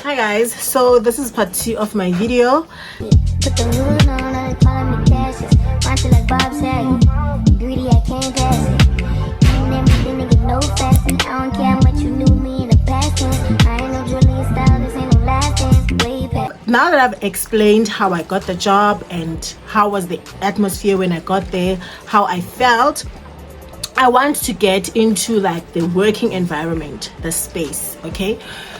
Hi guys, so this is part 2 of my video. Put the moon on, they calling me Cassius. Watch it like Bob said. Greedy, I can't pass it. Ain't everything to get no faster. I don't care how much you knew me in the past tense. I ain't no Julian style, this ain't no last dance. Way past. Now that I've explained how I got the job and how was the atmosphere when I got there, how I felt, I want to get into like the working environment, the space, okay?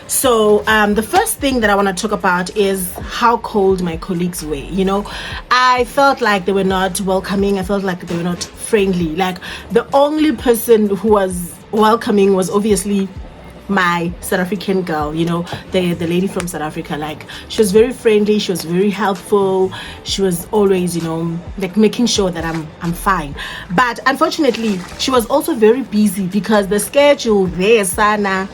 So the first thing that I want to talk about is how cold my colleagues were. You know, I felt like they were not welcoming. I felt like they were not friendly. Like the only person who was welcoming was obviously my South African girl, you know, the lady from South Africa. Like she was very friendly, she was very helpful, she was always, you know, like making sure that I'm fine. But unfortunately she was also very busy because the schedule there sana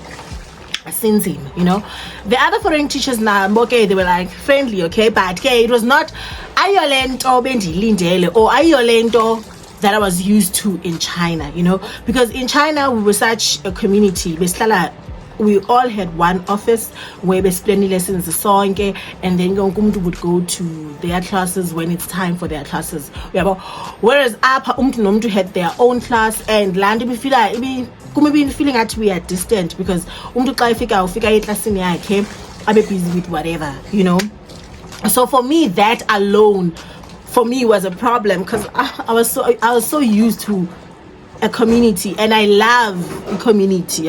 since him, you know. The other foreign teachers now, okay, they were like friendly, okay, but okay, it was not ayolento bendilindele or ayolento that I was used to in China, you know, because in China we were such a community. We all had one office where we spent lessons sonke, and then umuntu would go to their classes when it's time for their classes. Whereas apha umuntu nomuntu had their own class, and land we feel like feeling that we are distant because umuntu xa ufika eklasini yakhe abe busy with whatever, you know. So for me, that alone for me was a problem because I was so used to a community, and I love a community.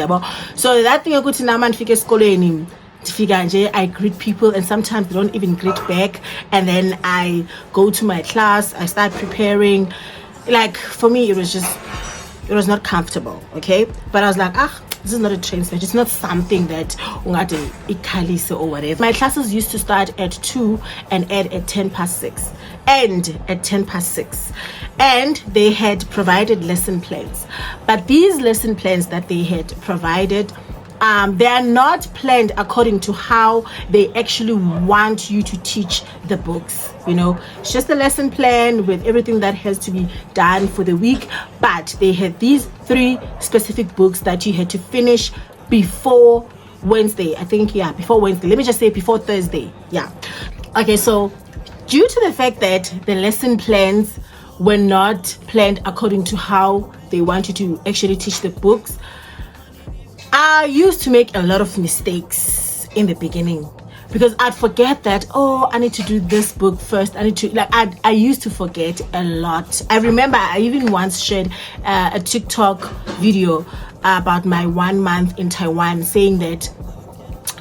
So that thing ukuthi nama ndifike esikoleni ndifika nje, I greet people and sometimes they don't even greet back, and then I go to my class, I start preparing. Like for me it was not comfortable, okay? But I was like, this is not a train stage. It's not something that ungade ikhalise or whatever. My classes used to start at 2 and end at 6:10. And they had provided lesson plans. But these lesson plans that they had provided, they are not planned according to how they actually want you to teach the books. You know, it's just a lesson plan with everything that has to be done for the week. But they had these 3 specific books that you had to finish before Wednesday. I think, yeah, before Wednesday. Let me just say before Thursday. Yeah. Okay, so due to the fact that the lesson plans were not planned according to how they want you to actually teach the books, I used to make a lot of mistakes in the beginning because I'd forget that, I need to do this book first. I used to forget a lot. I remember I even once shared a TikTok video about my 1 month in Taiwan, saying that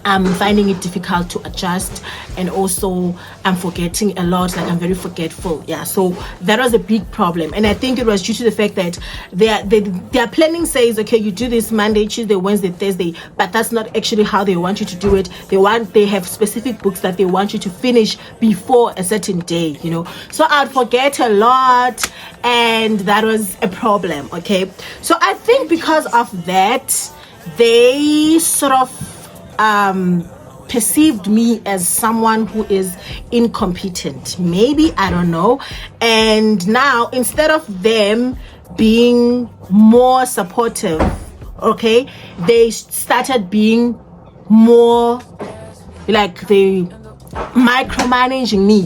I'm finding it difficult to adjust, and also I'm forgetting a lot. Like I'm very forgetful. Yeah, so that was a big problem, and I think it was due to the fact that their planning says, okay, you do this Monday, Tuesday, Wednesday, Thursday, but that's not actually how they want you to do it. They have specific books that they want you to finish before a certain day, you know. So I'd forget a lot, and that was a problem. Okay, so I think because of that, they sort of perceived me as someone who is incompetent, maybe, I don't know. And now instead of them being more supportive, okay, they started being more like they micromanaging me.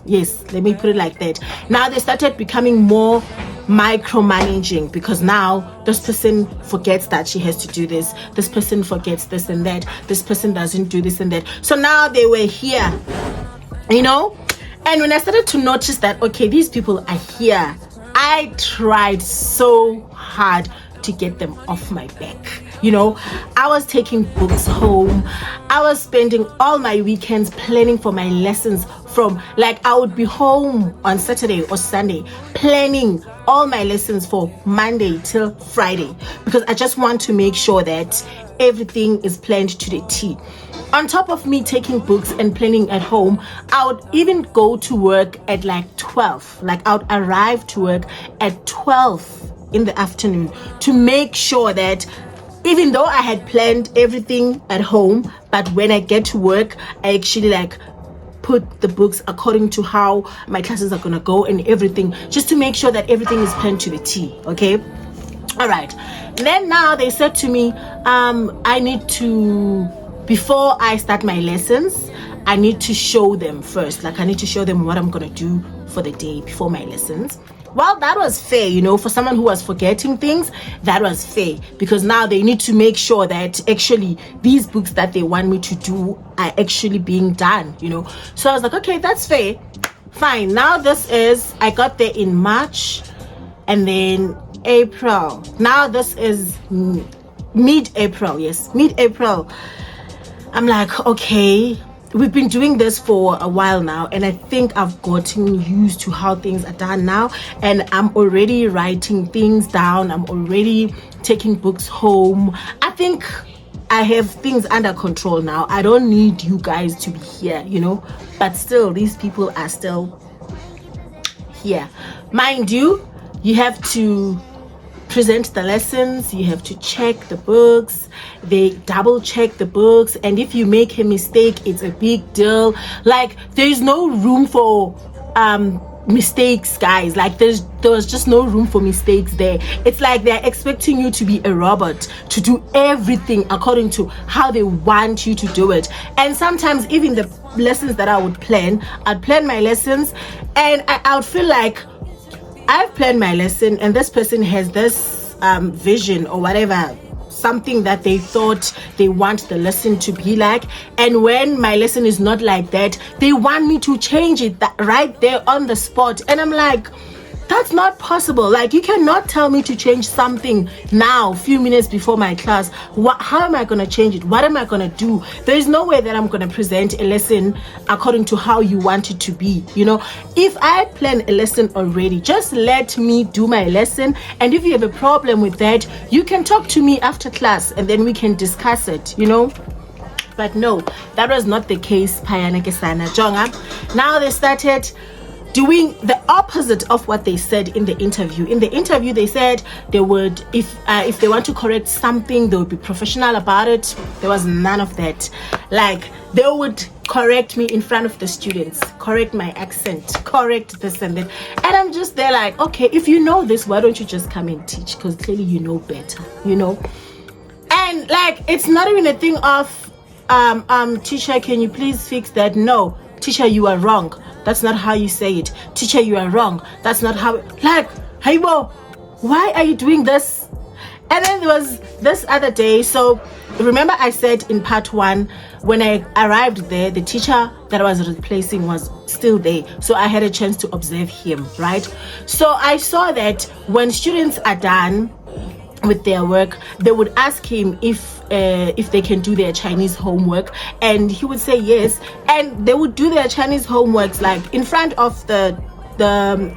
Yes, let me put it like that. Now they started becoming more micromanaging because now this person forgets that she has to do this person forgets this and that, this person doesn't do this and that. So now they were here, you know. And when I started to notice that, okay, these people are here, I tried so hard to get them off my back. You know, I was taking books home. I was spending all my weekends planning for my lessons. From like I would be home on Saturday or Sunday planning all my lessons for Monday till Friday, because I just want to make sure that everything is planned to the T. On top of me taking books and planning at home, I would even go to work at like 12. Like I would arrive to work at 12 in the afternoon to make sure that even though I had planned everything at home, but when I get to work, I actually like put the books according to how my classes are gonna go and everything, just to make sure that everything is planned to the T. Okay, all right. Then now they said to me, I need to before I start my lessons, I need to show them first. Like I need to show them what I'm gonna do for the day before my lessons. Well, that was fair, you know, for someone who was forgetting things. That was fair, because now they need to make sure that actually these books that they want me to do are actually being done, you know. So I was like, okay, that's fair, fine. Now I got there in March, and then April. Now this is mid-April. Yes, mid-April. I'm like, okay, we've been doing this for a while now, and I think I've gotten used to how things are done now, and I'm already writing things down. I'm already taking books home. I think I have things under control now. I don't need you guys to be here, you know, but still these people are still here. Mind you, you have to present the lessons, you have to check the books, they double check the books, and if you make a mistake, it's a big deal. Like there is no room for mistakes, guys. Like there was just no room for mistakes there. It's like they're expecting you to be a robot, to do everything according to how they want you to do it. And sometimes even the lessons that I would plan, I'd plan my lessons, and I would feel like I've planned my lesson, and this person has this vision or whatever, something that they thought they want the lesson to be like, and when my lesson is not like that, they want me to change it right there on the spot. And I'm like, that's not possible. Like, you cannot tell me to change something now, few minutes before my class. How am I going to change it? What am I going to do? There is no way that I'm going to present a lesson according to how you want it to be. You know, if I plan a lesson already, just let me do my lesson. And if you have a problem with that, you can talk to me after class and then we can discuss it, you know. But no, that was not the case. Payana Kesana Jonga. Now they started doing the opposite of what they said in the interview. In the interview, they said they would, if they want to correct something, they would be professional about it. There was none of that. Like, they would correct me in front of the students, correct my accent, correct this and that. And I'm just there like, okay, if you know this, why don't you just come and teach? Because clearly you know better, you know. And like, it's not even a thing of teacher, can you please fix that? No, teacher, you are wrong. That's not how you say it. Teacher, you are wrong. That's not how. Like, hey, Bo, why are you doing this? And then there was this other day. So remember I said in part 1, when I arrived there, the teacher that I was replacing was still there. So I had a chance to observe him, right? So I saw that when students are done with their work, they would ask him if they can do their Chinese homework, and he would say yes, and they would do their Chinese homeworks like in front of the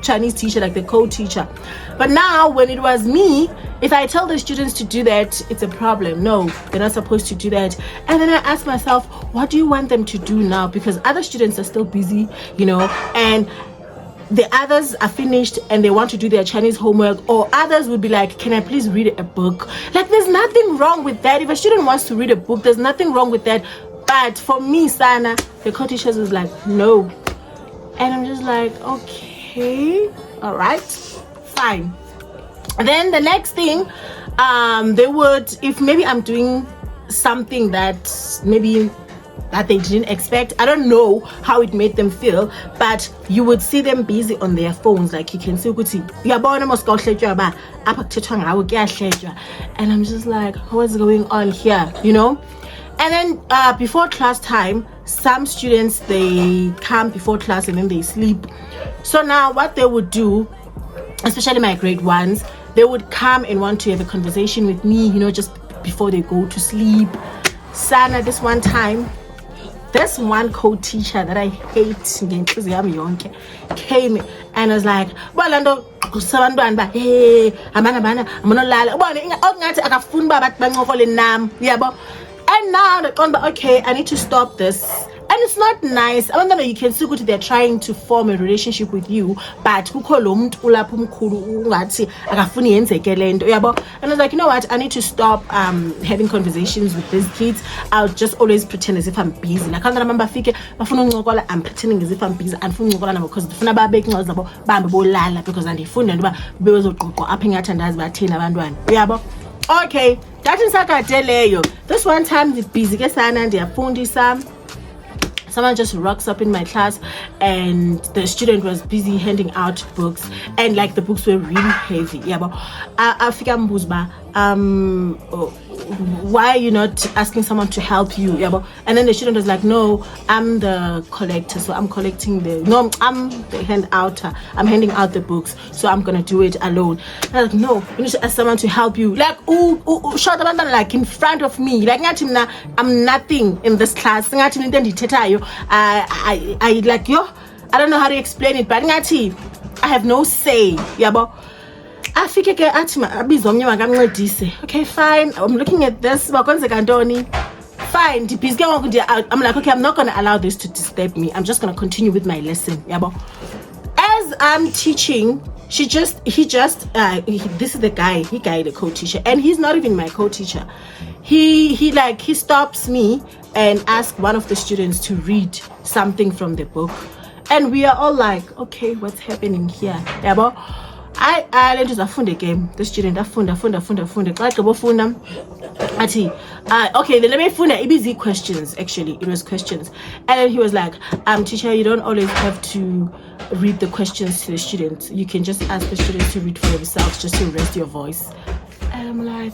Chinese teacher, like the co-teacher. But now when it was me, if I tell the students to do that, it's a problem. No, they're not supposed to do that. And then I ask myself, what do you want them to do now? Because other students are still busy, you know, and the others are finished and they want to do their Chinese homework, or others would be like, can I please read a book? Like, there's nothing wrong with that. If a student wants to read a book, there's nothing wrong with that. But for me, Sana, the co-teachers was like, no. And I'm just like, okay, all right, fine. And then the next thing, they would, if maybe I'm doing something that maybe that they didn't expect, I don't know how it made them feel, but you would see them busy on their phones. Like, you can see and I'm just like, what's going on here, you know? And then before class time, some students, they come before class and then they sleep. So now what they would do, especially my grade 1s, they would come and want to have a conversation with me, you know, just before they go to sleep. Sana, this one time, this one co-teacher that I hate came and was like, well, and now they're gone, but okay, I need to stop this. And it's not nice. I don't know, you can see good, they're trying to form a relationship with you, but and I was like, you know what, I need to stop having conversations with these kids. I'll just always pretend as if I'm busy. Like, I remember I'm pretending as if I'm busy and because because okay, That is sakadeleyo. This one time the busy ke sana ndiyafundisa. Someone just rocks up in my class and the student was busy handing out books and like the books were really heavy. Yeah, but Afrika mbuzba, why are you not asking someone to help you? Yeah, but and then the student was like, no, I'm the collector, so I'm collecting I'm the handouter. I'm handing out the books, so I'm gonna do it alone. And I was like, no, you need to ask someone to help you. Like, shut up, like in front of me. Like, I'm nothing in this class. I like yo. I don't know how to explain it, but I have no say. Yeah, but okay, fine. I'm looking at this. Fine. I'm like, okay, I'm not gonna allow this to disturb me. I'm just gonna continue with my lesson. Yeah, but as I'm teaching, this is the guy, the co-teacher, and he's not even my co-teacher. He stops me and asks one of the students to read something from the book, and we are all like, okay, what's happening here? Yeah, but I learned to fund again. The student fund. Okay, then let me fund easy questions. Actually, it was questions, and then he was like, teacher, you don't always have to read the questions to the students. You can just ask the students to read for themselves, just to rest your voice. And I'm like,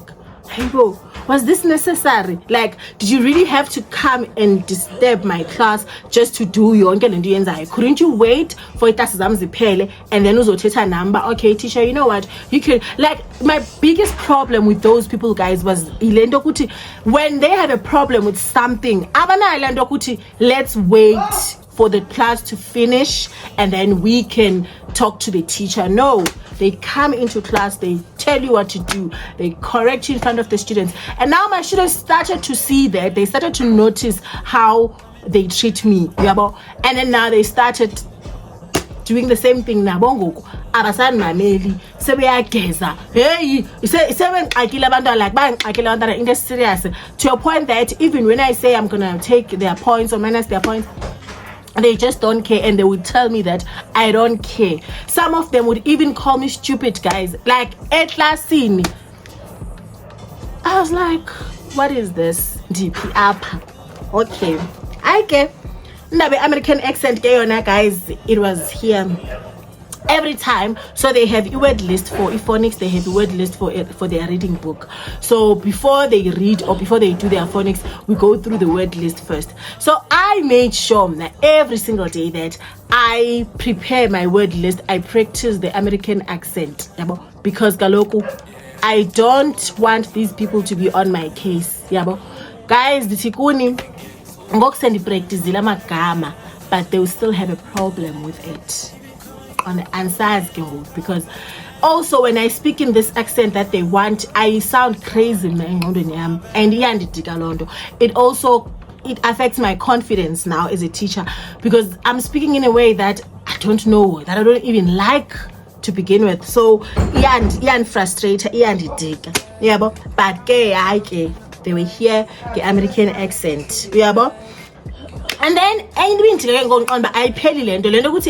hey bro, was this necessary? Like, did you really have to come and disturb my class just to do your own? Couldn't you wait for it and then uzothetha number? Okay, teacher, you know what, you can, like, my biggest problem with those people, guys, was when they have a problem with something, let's wait for the class to finish and then we can talk to the teacher. No, they come into class, they tell you what to do, they correct you in front of the students. And now my students started to see that, they started to notice how they treat me. And then now they started doing the same thing. Nabongo abasan mameli sebeyageza, hey in the serious, to a point that even when I say I'm gonna take their points or minus their points, they just don't care, and they would tell me that I don't care. Some of them would even call me stupid, guys. Like, at last scene, I was like, what is this? DP up. Okay. I get the American accent, guys. It was here every time. So they have a word list for phonics. They have a word list for their reading book. So before they read or before they do their phonics, we go through the word list first. So I made sure that every single day that I prepare my word list, I practice the American accent, because galoku, I don't want these people to be on my case. Guys, the tikuni ngokusendi practice magama, but they will still have a problem with it on the answers, because also when I speak in this accent that they want, I sound crazy, and it affects my confidence now as a teacher, because I'm speaking in a way that I don't know, that I don't even like to begin with. So frustrated, but they will hear the American accent. And then I pay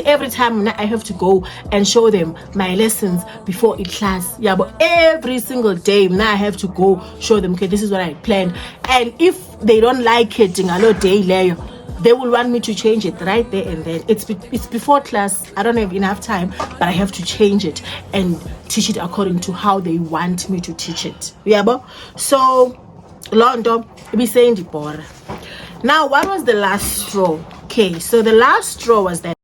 every time I have to go and show them my lessons before in class. But every single day now I have to go show them, okay, this is what I planned. And if they don't like it, they will want me to change it right there and then. It's before class. I don't have enough time, but I have to change it and teach it according to how they want me to teach it. So Londo, be saying the border. Now, what was the last straw? Okay, so the last straw was that